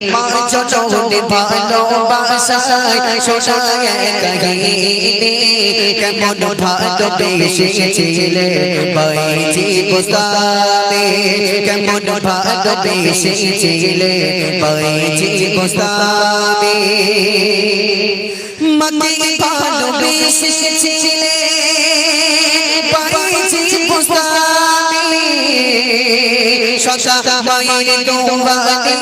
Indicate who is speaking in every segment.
Speaker 1: মা যতনে ভালোবাসায় শোনায় কাহিনী কেমন ভালোবেসেছিলে বাইজি বুঝতামে কেমন ভালোবেসেছিলে বাইজি বুঝতামে মাকে ভালোবেসেছিলে বাইজি বুঝতামে সদা মায়ের দোয়াতে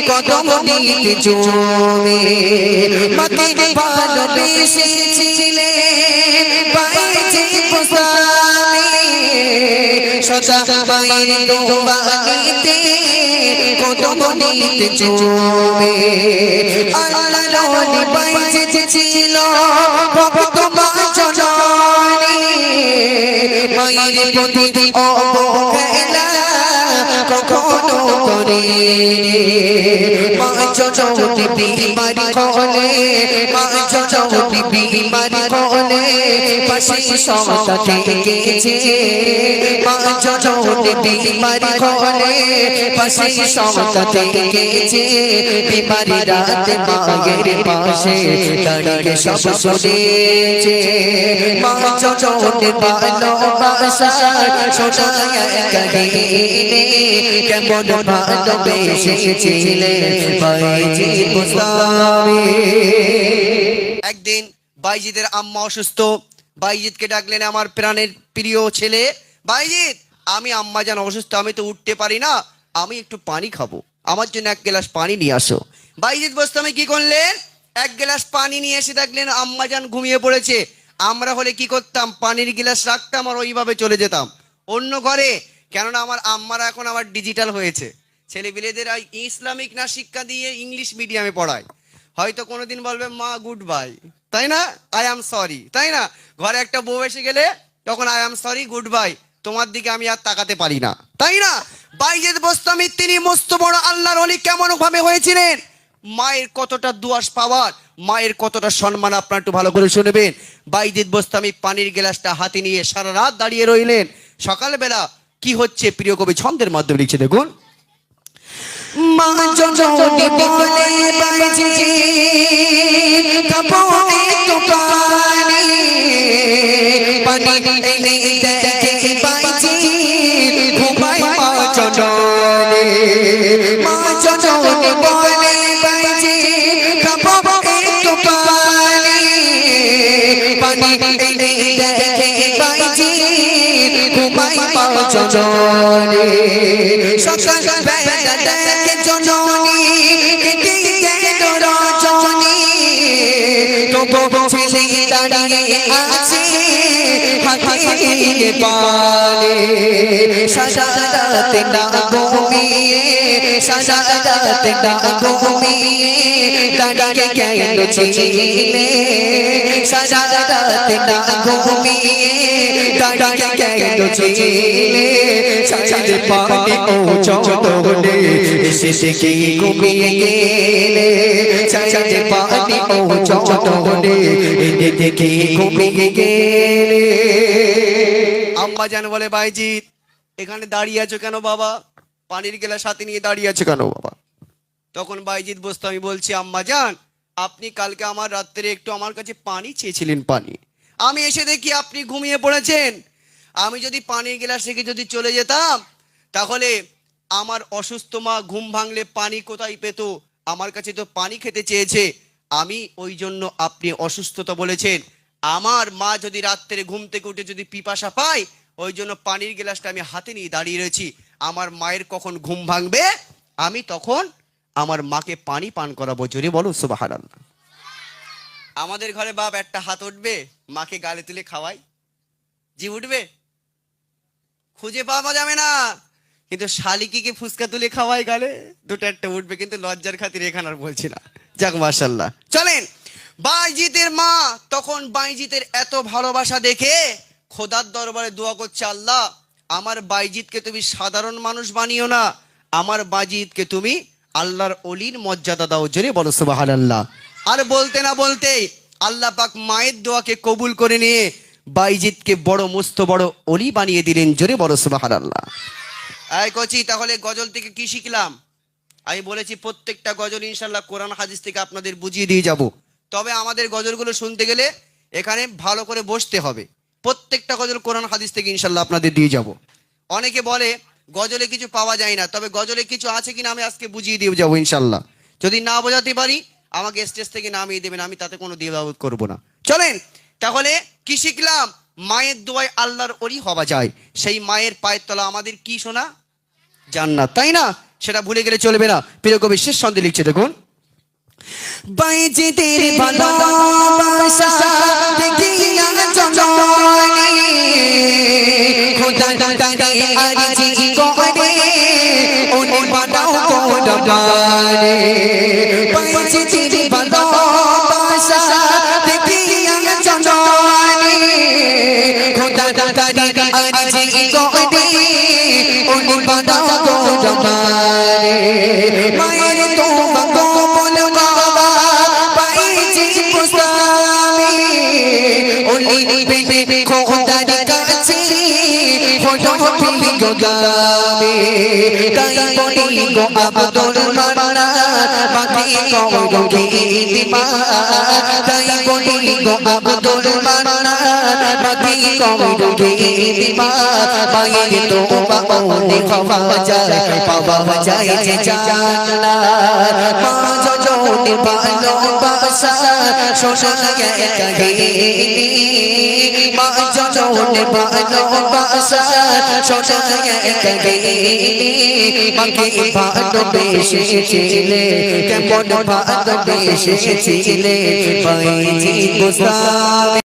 Speaker 1: কদম দিতে জমে মাকে ভালোবেসেছিলে বাইজি বুঝতামে সদা মায়ের দোয়াতে কদম দিতে জমে আল্লাহ নবী বাইজি ছিল ভক্ত মা জননী মায়ের প্রতি অবহেলা কখনো করেনি মা যদি বিমারি হলে মা যদি বিমারি হলে পাশে সদা থেকেছে মা যদি বিমারি হলে পাশে সদা থেকেছে বিমারি রাতে মায়ের পাশে দাঁড়িয়ে সব শুনেছে মা যদি ভালোবাসা শোনায় কাহিনী কেমন ভালোবেসেছিলে বাইজি বুঝতামে। একদিন বাইজিদের আম্মা অসুস্থ। বাইজিদকে ডাকলেন, আমার প্রাণের প্রিয় ছেলে বাইজিদ, আমি আম্মা জান অসুস্থ, আমি তো উঠতে পারি না, আমি একটু পানি খাবো, আমার জন্য এক গ্লাস পানি নিয়ে আসো। বাইজিদ বুঝতামে কি করলেন, এক গ্লাস পানি নিয়ে এসে দেখলেন আম্মা জান ঘুমিয়ে পড়েছে। আমরা হলে কি করতাম, পানির গ্লাস রাখতাম আর ওইভাবে চলে যেতাম অন্য ঘরে, কেননা আমার আম্মারা এখন আবার ডিজিটাল হয়েছে, ছেলেপিলেদের ইসলামিক না শিক্ষা দিয়ে ইংলিশ মিডিয়ামে পড়ায়। হয়তো কোনোদিন বলবে মা গুড বাই, তাই না, আই এম সরি, তাই না, ঘরে একটা বউ এসে গেলে তখন I am sorry good bye, তোমার দিকে আমি আর তাকাতে পারি না, তাই না। বাইজিদ বোস্তামি তিনি মস্ত বড় আল্লাহর ওলি কেমন ভাবে হয়েছিলেন, মায়ের কতটা দুয়াস পাওয়ার, মায়ের কতটা সম্মান, আপনার একটু ভালো করে শুনবেন। বাইজিদ বোস্তামি পানির গ্লাসটা হাতে নিয়ে সারা রাত দাঁড়িয়ে রইলেন। সকালবেলা কি হচ্ছে প্রিয় কবি ছন্দের মাধ্যমে লিখছে, দেখুন। মা যদি বলে বাইজি কাপড়ে তো পানি এনে দেখে বাইজি ঘুমায় মা জননী মা যদি বলে বাইজি কাপড়ে তো পানি এনে দেখে বাইজি ঘুমায় মা জননী সকাল বেলা দেখে জননী রজনী তবু ছেলে দাঁড়িয়ে আছে হাতে পালে সারা রাতে না ঘুমিয়ে সারা রাতে না ঘুমিয়ে দাঁড়িয়ে গেল ছেলে সারা রাতে না ঘুমিয়ে দাঁড়িয়ে গেল ছেলে সাজে পানি ও চন্দনে এসে দেখে ঘুমিয়ে গেলে সাজে পানি ও চন্দনে এসে দেখে ঘুমিয়ে গেলে। আম্মা জান বলে, বাইজিদ এখানে দাঁড়িয়ে আছো কেন বাবা, পানির গ্লাস হাতে নিয়ে দাঁড়িয়ে আছো কেন বাবা। তখন বাইজিদ বোস্তামি বলছি, আম্মা জান আপনি কালকে আমার রাত্রে একটু আমার কাছে পানি চেয়েছিলেন, পানি, আমি এসে দেখি আপনি ঘুমিয়ে পড়েছেন, আমি যদি পানির গ্লাস রেখে যদি চলে যেতাম তাহলে আমার অসুস্থ মা ঘুম ভাঙলে পানি কোথায় পেত, আমার কাছে তো পানি খেতে চেয়েছে, আমি ওই জন্য আপনি অসুস্থতা বলেছেন, আমার মা যদি রাত্রে ঘুম থেকে উঠে যদি পিপাসা পায় ওই জন্য পানির গ্লাসটা আমি হাতে নিয়ে দাঁড়িয়ে রয়েছি, আমার মায়ের কখন ঘুম ভাঙবে আমি তখন আমার মাকে পানি পান করাবো, জোরে বলো সুবহানাল্লাহ। আমাদের ঘরে বাপ একটা হাত উঠবে মাকে গালে তুলে খাওয়াই, জি উঠবে, খুঁজে পাওয়া যাবে না, কিন্তু শালিকিকে ফুসকা তুলে খাওয়াই গালে দুটো একটা উঠবে, কিন্তু লজ্জার খাতিরে এখানে আর বলছি না, যাক মাশাআল্লাহ। চলেন, বাইজিতের মা তখন বাইজিতের এত ভালোবাসা দেখে খোদার দরবারে দোয়া করছে, আল্লাহ আমার বাইজিতকে তুমি সাধারণ মানুষ বানিও না, আমার বাইজিতকে তুমি আল্লাহর ওলির মর্যাদা দাও, জোরে বলো সুবহানাল্লাহ। আর বলতে না বলতে আল্লাহ পাক মায়ের দোয়াকে কবুল করে নিয়ে বাইজিদকে বড় মস্ত বড় ওলি বানিয়ে দিলেন, জোরে বড় সুবহানাল্লাহ। এই কচি, তাহলে গজল থেকে কি শিখলাম?
Speaker 2: আমি বলেছি প্রত্যেকটা গজল ইনশাল্লাহ কোরআন হাদিস থেকে আপনাদের বুঝিয়ে দিয়ে যাব। তবে আমাদের গজলগুলো শুনতে গেলে এখানে ভালো করে বসতে হবে। প্রত্যেকটা গজল কোরআন হাদিস থেকে ইনশাল্লাহ আপনাদের দিয়ে যাব। অনেকে বলে গজলে কিছু পাওয়া যায় না, তবে গজলে কিছু আছে কিনা আমি আজকে বুঝিয়ে দিয়ে যাবো ইনশাল্লাহ। যদি না বোঝাতে পারি আমাকে স্টেজ থেকে নামিয়ে দেবেন, আমি তাতে কোনো দ্বিধাবোধ করবো না। চলেন তাহলে কি শিখলাম? মায়ের দোয়ায় আল্লাহর ওলি হওয়া যায়। সেই মায়ের পায়ের তলা আমাদের কি শোনা? জান্নাত, তাই না? সেটা ভুলে গেলে চলবে না। প্রিয় কবি শেষ ছন্দে লিখছে, দেখুন।
Speaker 1: বাইজিদের ভালোবাসা দেখিয়া জননী খোদা তারে আরজি করে ওনে বানাও কোরবানি। বাইজিদের ভালোবাসা দেখিয়া জননী খোদা তারে আরজি করে ওনে বানাও কোরবানি। মায়ের তোমা কোমল বাবা পাইছি পুস্তামি ওলি বেবে খোদার কাছে ফটো ফিলি গোদামি। তাই বলি গো আব্দুল মান্নান বাকি কওলো গীতিমা। তাই বলি গো আব্দুল মান্নান বাকি কওলো গীতিমা। মায়ের তোমা ওনে পাওয়া যায়, পাওয়া যায় যে জান্নাত। মা জননীর ভালোবাসা শোনায় কাহিনী। মা জননীর ভালোবাসা শোনায় কাহিনী। মাকে ভালোবেসেছিলে কেমন ভালোবেসেছিলে বাইজি গোস্বামী।